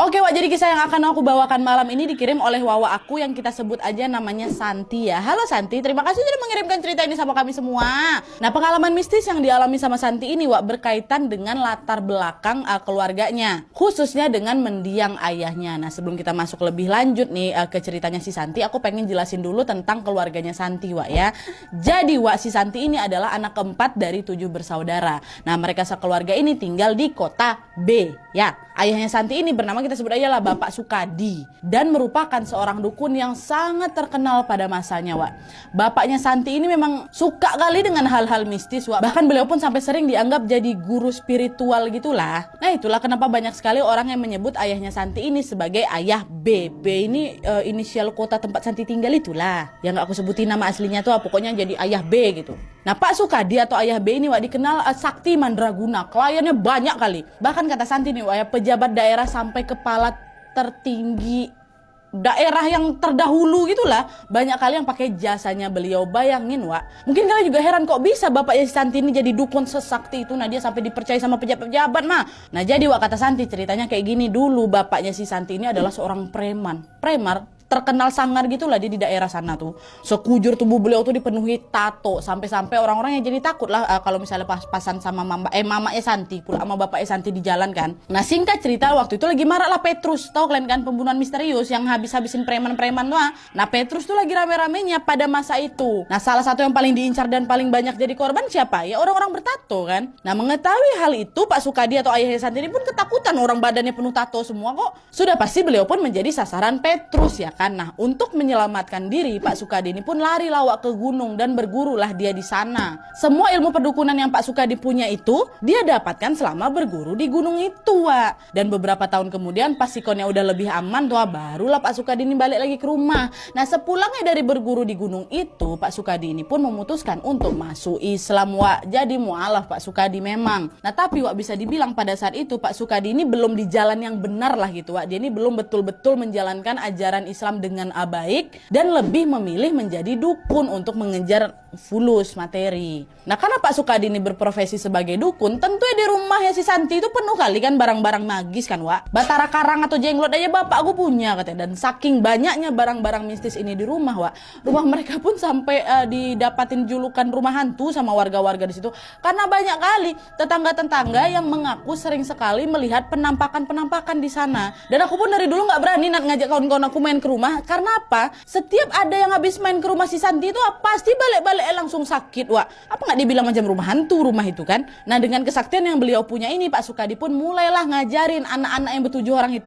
Oke Wak, jadi kisah yang akan aku bawakan malam ini dikirim oleh Wawa aku yang kita sebut aja namanya Santi ya. Halo Santi, terima kasih sudah mengirimkan cerita ini sama kami semua. Nah, pengalaman mistis yang dialami sama Santi ini Wak berkaitan dengan latar belakang keluarganya, khususnya dengan mendiang ayahnya. Nah, sebelum kita masuk lebih lanjut nih ke ceritanya si Santi, aku pengen jelasin dulu tentang keluarganya Santi Wak ya. Jadi Wak, si Santi ini adalah anak keempat dari 7 bersaudara. Nah, mereka sekeluarga ini tinggal di kota B ya. Ayahnya Santi ini bernama, kita sebut aja lah Bapak Sukadi, dan merupakan seorang dukun yang sangat terkenal pada masanya Wak. Bapaknya Santi ini memang suka kali dengan hal-hal mistis Wak. Bahkan beliau pun sampai sering dianggap jadi guru spiritual gitulah. Nah, itulah kenapa banyak sekali orang yang menyebut ayahnya Santi ini sebagai ayah B. B ini inisial kota tempat Santi tinggal itulah. Yang gak aku sebutin nama aslinya tuh, pokoknya jadi ayah B gitu. Nah, Pak Sukadi atau ayah B ini Wak dikenal sakti mandraguna. Kliennya banyak kali. Bahkan kata Santi nih Wak ya, pejabat daerah sampai kepala tertinggi daerah yang terdahulu gitulah, banyak kali yang pakai jasanya beliau. Bayangin Wak, mungkin kalian juga heran kok bisa bapaknya si Santi ini jadi dukun sesakti itu. Nah, dia sampai dipercaya sama pejabat-pejabat mah. Nah, jadi Wak, kata Santi ceritanya kayak gini. Dulu bapaknya si Santi ini adalah seorang preman terkenal sangar gitulah dia di daerah sana tuh. Sekujur tubuh beliau tuh dipenuhi tato, sampai-sampai orang-orang yang jadi takut lah kalau misalnya pas-pasan sama mamanya Santi pula sama bapaknya Santi di jalan kan. Nah, singkat cerita waktu itu lagi marak lah Petrus, tahu kalian kan, pembunuhan misterius yang habis-habisin preman-preman tuh. Nah, Petrus tuh lagi rame-ramenya pada masa itu. Nah, salah satu yang paling diincar dan paling banyak jadi korban siapa? Ya orang-orang bertato kan. Nah, mengetahui hal itu Pak Sukadi atau ayahnya Santi ini pun ketakutan, orang badannya penuh tato semua kok. Sudah pasti beliau pun menjadi sasaran Petrus ya kan. Nah, untuk menyelamatkan diri, Pak Sukadi ini pun lari lawak ke gunung dan bergurulah dia di sana. Semua ilmu perdukunan yang Pak Sukadi punya itu dia dapatkan selama berguru di gunung itu Wak. Dan beberapa tahun kemudian pas sikonnya udah lebih aman tuh, barulah Pak Sukadi ini balik lagi ke rumah. Nah, sepulangnya dari berguru di gunung itu, Pak Sukadi ini pun memutuskan untuk masuk Islam Wak. Jadi mualaf Pak Sukadi memang. Nah, tapi Wak bisa dibilang pada saat itu Pak Sukadi ini belum di jalan yang benar lah gitu Wak. Dia ini belum betul-betul menjalankan ajaran Islam dengan baik dan lebih memilih menjadi dukun untuk mengejar fulus materi. Nah, karena Pak Sukadi ini berprofesi sebagai dukun, tentunya di rumahnya si Santi itu penuh kali kan barang-barang magis kan Wak. Batara karang atau jenglot aja bapak aku punya katanya. Dan saking banyaknya barang-barang mistis ini di rumah Wak, rumah mereka pun sampai didapatin julukan rumah hantu sama warga-warga di situ. Karena banyak kali tetangga-tetangga yang mengaku sering sekali melihat penampakan-penampakan di sana. Dan aku pun dari dulu nggak berani ngajak kawan-kawan aku main ke rumah. Karena apa? Setiap ada yang habis main ke rumah si Santi itu pasti balik-balik langsung sakit Wak. Apa nggak dibilang macam rumah hantu rumah itu kan? Nah, dengan kesaktian yang beliau punya ini Pak Sukadi pun mulailah ngajarin anak-anak yang ber-7 orang itu